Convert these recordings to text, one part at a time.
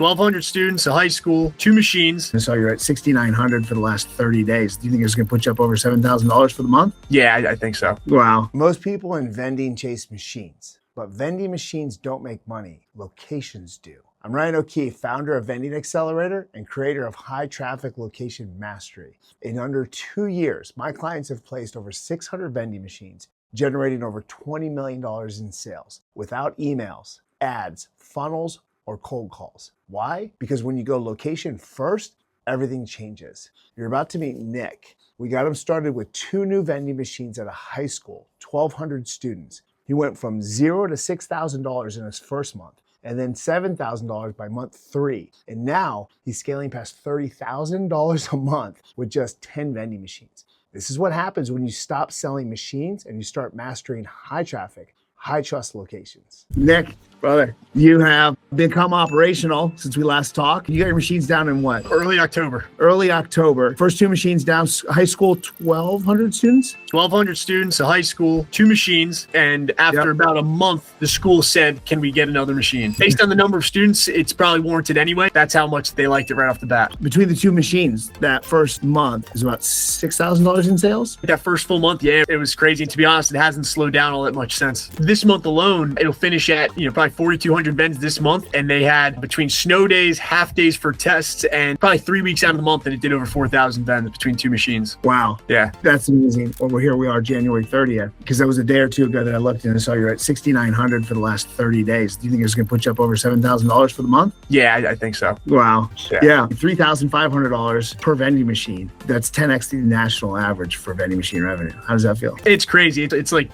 1,200 students, a high school, 2 machines. And so you're at 6,900 for the last 30 days. Do you think it's going to put you up over $7,000 for the month? Yeah, I think so. Wow. Most people in vending chase machines, but vending machines don't make money. Locations do. I'm Ryan O'Keefe, founder of Vending Accelerator and creator of High Traffic Location Mastery. In under 2 years, my clients have placed over 600 vending machines, generating over $20 million in sales without emails, ads, funnels, or cold calls. Why? Because when you go location first, everything changes. You're about to meet Nick. We got him started with 2 new vending machines at a high school, 1,200 students. He went from $0 to $6,000 in his first month, and then $7,000 by month 3. And now he's scaling past $30,000 a month with just 10 vending machines. This is what happens when you stop selling machines and you start mastering high traffic, high trust locations. Nick, brother, you have become operational since we last talked. You got your machines down in what? Early October. Early October. First 2 machines down, high school, 1,200 students? 1,200 students, a high school, 2 machines. And after about a month, the school said, can we get another machine? Based on the number of students, it's probably warranted anyway. That's how much they liked it right off the bat. Between the 2 machines, that first month is about $6,000 in sales? That first full month, yeah, it was crazy. And to be honest, it hasn't slowed down all that much since. This month alone, it'll finish at, probably 4,200 vends this month. And they had between snow days, half days for tests, and probably 3 weeks out of the month, and it did over 4,000 vends between 2 machines. Wow. Yeah. That's amazing. Well, here we are, January 30th, because that was a day or 2 ago that I looked and I saw you're at 6,900 for the last 30 days. Do you think it's going to put you up over $7,000 for the month? Yeah, I think so. Wow. Yeah. $3,500 per vending machine. That's 10x the national average for vending machine revenue. How does that feel? It's crazy. It's like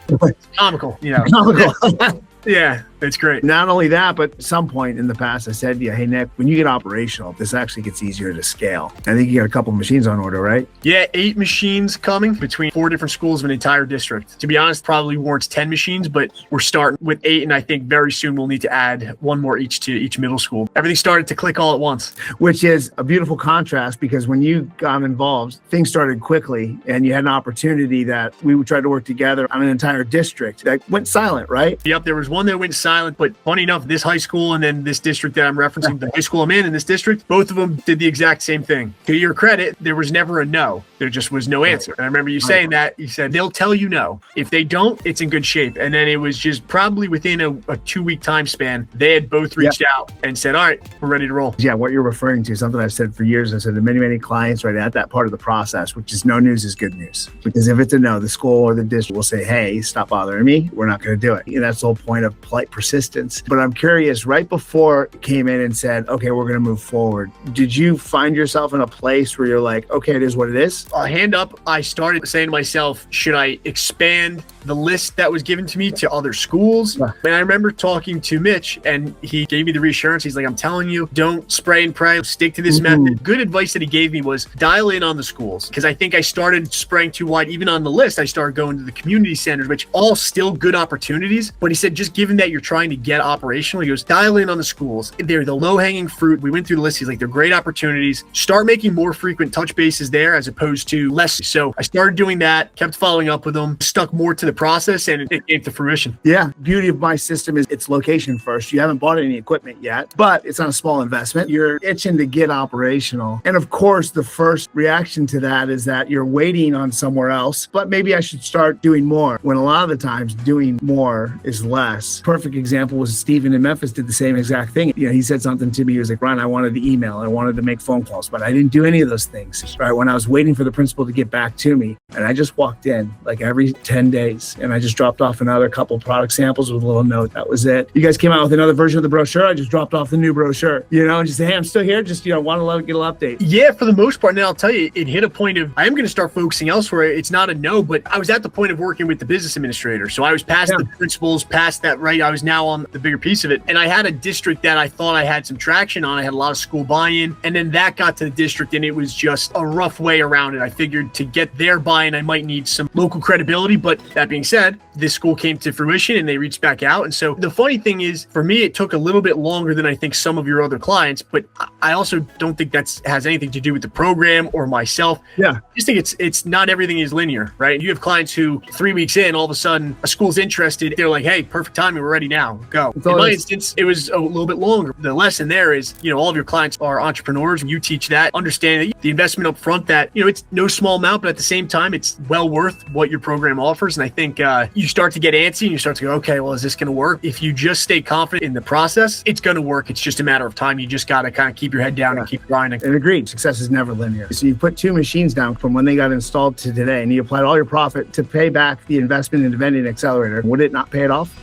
comical, Comical. Yeah, it's great. Not only that, but at some point in the past, I said to you, hey, Nick, when you get operational, this actually gets easier to scale. I think you got a couple of machines on order, right? Yeah, 8 machines coming between 4 different schools of an entire district. To be honest, probably warrants 10 machines, but we're starting with 8, and I think very soon we'll need to add 1 more each to each middle school. Everything started to click all at once. Which is a beautiful contrast, because when you got involved, things started quickly, and you had an opportunity that we would try to work together on an entire district that went silent, right? Yep, there was one that went silent, but funny enough, this high school and then this district that I'm referencing, the high school I'm in this district, both of them did the exact same thing. To your credit, there was never a no. There just was no answer. And I remember you saying that. You said, they'll tell you no. If they don't, it's in good shape. And then it was just probably within a 2-week time span, they had both reached out and said, all right, we're ready to roll. Yeah, what you're referring to is something I've said for years. I said to many, many clients right at that part of the process, which is no news is good news. Because if it's a no, the school or the district will say, hey, stop bothering me. We're not going to do it. And that's the whole point of polite persistence. But I'm curious, right before it came in and said, okay, we're going to move forward, did you find yourself in a place where you're like, okay, it is what it is? Hand up, I started saying to myself, should I expand the list that was given to me to other schools? And I remember talking to Mitch, and he gave me the reassurance. He's like, I'm telling you, don't spray and pray, stick to this method. Good advice that he gave me was dial in on the schools, because I think I started spraying too wide. Even on the list, I started going to the community centers, which all still good opportunities. But he said, just given that you're trying to get operational, he goes, dial in on the schools. They're the low-hanging fruit. We went through the list. He's like, they're great opportunities. Start making more frequent touch bases there as opposed to less. So I started doing that, kept following up with them, stuck more to the process, and it came to fruition. Yeah. Beauty of my system is it's location first. You haven't bought any equipment yet, but it's not a small investment. You're itching to get operational. And of course, the first reaction to that is that you're waiting on somewhere else, but maybe I should start doing more, when a lot of the times doing more is less. Perfect example was Steven in Memphis did the same exact thing. He said something to me. He was like, Ron, I wanted to email, I wanted to make phone calls, but I didn't do any of those things. Right. When I was waiting for the principal to get back to me, and I just walked in like every 10 days and I just dropped off another couple product samples with a little note. That was it. You guys came out with another version of the brochure. I just dropped off the new brochure, and just say, hey, I'm still here. Just, want to get a little update. Yeah, for the most part. And I'll tell you, it hit a point of, I am going to start focusing elsewhere. It's not a no, but I was at the point of working with the business administrator. So I was past the principals, past that, right? I was now on the bigger piece of it. And I had a district that I thought I had some traction on. I had a lot of school buy-in. And then that got to the district and it was just a rough way around it. I figured to get their buy-in, I might need some local credibility. But that being said, this school came to fruition and they reached back out. And so the funny thing is, for me, it took a little bit longer than I think some of your other clients, but I also don't think that has anything to do with the program or myself. Yeah. I just think it's not everything is linear, right? You have clients who 3 weeks in, all of a sudden a school's interested. They're like, hey, perfect timing. We're ready now. Go. In my instance, it was a little bit longer. The lesson there is, all of your clients are entrepreneurs. You teach that, understand that the investment up front, that, it's no small amount, but at the same time, it's well worth what your program offers. And I think you start to get antsy and you start to go, okay, well, is this going to work? If you just stay confident in the process, it's going to work. It's just a matter of time. You just got to kind of keep your head down and keep grinding. And agreed, success is never linear. So you put 2 machines down from when they got installed to today, and you applied all your profit to pay back the investment in the Vending Accelerator. Would it not pay it off?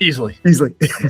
Easily.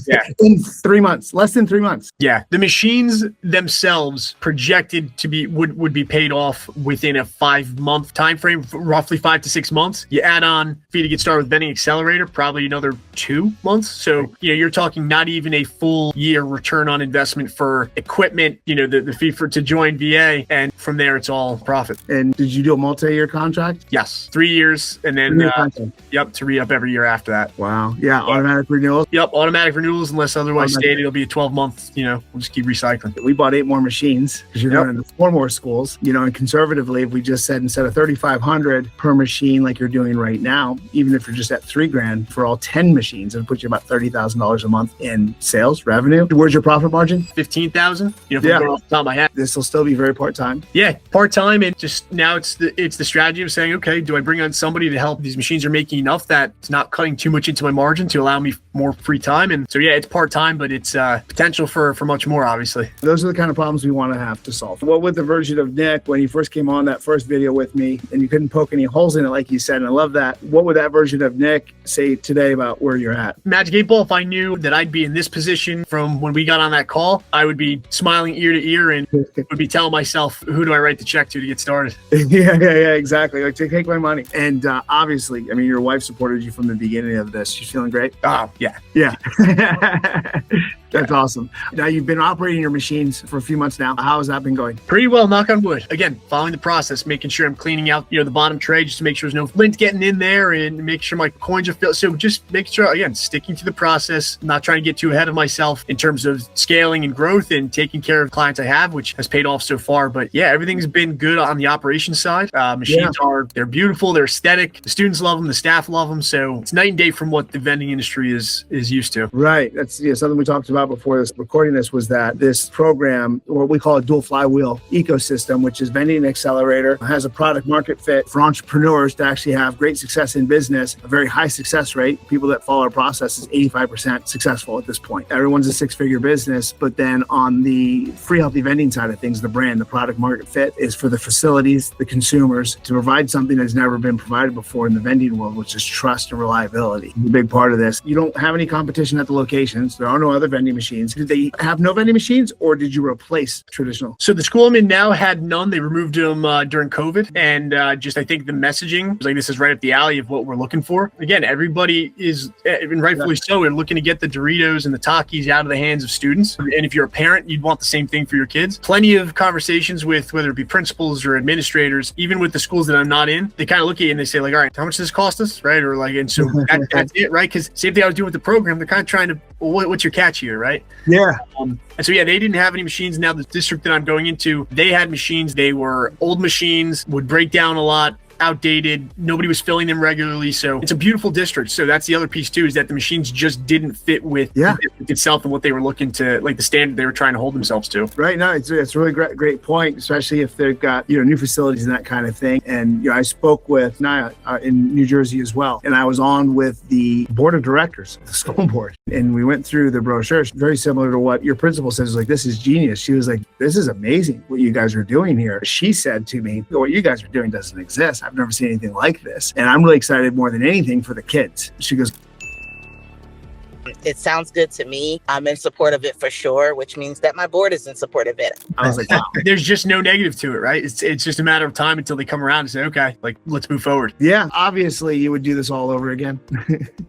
Yeah. In 3 months, less than 3 months. Yeah. The machines themselves projected to be would be paid off within a 5-month time frame, roughly 5 to 6 months. You add on fee to get started with Vending Accelerator, probably another 2 months. So you're talking not even a full year return on investment for equipment, the fee to join VA, and from there it's all profit. And did you do a multi-year contract? Yes, 3 years, and then to re-up every year after that. Wow. Yeah. Automatic renewals. Yep, automatic renewals unless otherwise stated. It'll be a 12-month. We'll just keep recycling. We bought 8 more machines because you're going into 4 more schools. And conservatively, if we just said instead of $3,500 per machine like you're doing right now, even if you're just at $3,000 for all 10 machines, it'll put you about $30,000 a month in sales revenue. Where's your profit margin? 15,000. If I'm going off the top of my head. This will still be very part-time. Yeah, part-time, and just now it's the strategy of saying, okay, do I bring on somebody to help? These machines are making enough that it's not cutting too much into my margin to allow me more free time. And so it's part-time, but it's potential for much more, obviously. Those are the kind of problems we want to have to solve. What with the version of Nick, when he first came on that first video with me and you couldn't poke any holes in it, like you said, and I love that. What would that version of Nick say today about where you're at? Magic 8 Ball, if I knew that I'd be in this position from when we got on that call, I would be smiling ear to ear and would be telling myself, who do I write the check to get started? Yeah, exactly. Like, take my money. And obviously, your wife supported you from the beginning of this. She's feeling great? Oh, yeah. Yeah. That's awesome. Now, you've been operating your machines for a few months now. How has that been going? Pretty well, knock on wood. Again, following the process, making sure I'm cleaning out, the bottom tray just to make sure there's no lint getting in there and make sure my coins are filled. So just making sure, again, sticking to the process, not trying to get too ahead of myself in terms of scaling and growth and taking care of clients I have, which has paid off so far. But yeah, everything's been good on the operations side. Machines they're beautiful, they're aesthetic. The students love them, the staff love them. So it's night and day from what the vending industry is used to. Right. That's something we talked about before this recording this was that this program, what we call a dual flywheel ecosystem, which is Vending Accelerator, has a product market fit for entrepreneurs to actually have great success in business, a very high success rate. People that follow our process is 85% successful at this point. Everyone's a 6-figure business, but then on the free healthy vending side of things, the brand, the product market fit is for the facilities, the consumers, to provide something that's never been provided before in the vending world, which is trust and reliability. A big part of this. You don't have any competition at the locations. There are no other vending machines. Did they have no vending machines, or did you replace traditional? So the school I'm in now had none. They removed them during COVID. And I think the messaging was like, this is right up the alley of what we're looking for. Again, everybody is, and rightfully so, they're looking to get the Doritos and the Takis out of the hands of students. And if you're a parent, you'd want the same thing for your kids. Plenty of conversations with whether it be principals or administrators, even with the schools that I'm not in, they kind of look at you and they say like, all right, how much does this cost us? Right. Or like, and so that's it. Right. Because same thing I was doing with the program, they're kind of trying to, well, what's your catch here? Right. Yeah. And so, they didn't have any machines. Now the district that I'm going into, they had machines. They were old machines, would break down a lot, outdated. Nobody was filling them regularly. So it's a beautiful district. So that's the other piece too, is that the machines just didn't fit with itself and what they were looking to, like the standard they were trying to hold themselves to. Right. No, it's a really great point, especially if they've got, new facilities and that kind of thing. And, I spoke with Naya in New Jersey as well. And I was on with the board of directors, the school board. And we went through the brochures, very similar to what your principal says, like, this is genius. She was like, this is amazing what you guys are doing here. She said to me, what you guys are doing doesn't exist. I've never seen anything like this. And I'm really excited more than anything for the kids. She goes, it sounds good to me. I'm in support of it for sure, which means that my board is in support of it. I was like, wow. There's just no negative to it, right? It's just a matter of time until they come around and say, okay, like, let's move forward. Yeah, obviously you would do this all over again.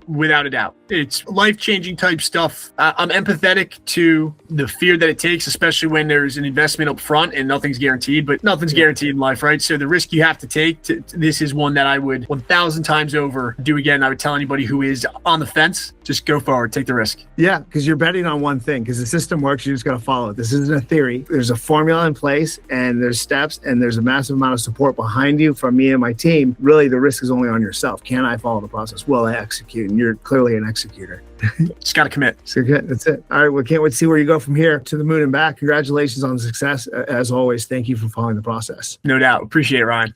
Without a doubt. It's life-changing type stuff. I'm empathetic to the fear that it takes, especially when there's an investment up front and nothing's guaranteed, but nothing's guaranteed in life, right? So the risk you have to take, this is one that I would 1,000 times over do again. I would tell anybody who is on the fence, just go forward, take the risk. Yeah, because you're betting on one thing, because the system works, you just got to follow it. This isn't a theory. There's a formula in place, and there's steps, and there's a massive amount of support behind you from me and my team. Really, the risk is only on yourself. Can I follow the process? Will I execute? And you're clearly an executor. Just got to commit. So good. That's it. All right. Well, can't wait to see where you go from here to the moon and back. Congratulations on the success. As always, thank you for following the process. No doubt. Appreciate it, Ryan.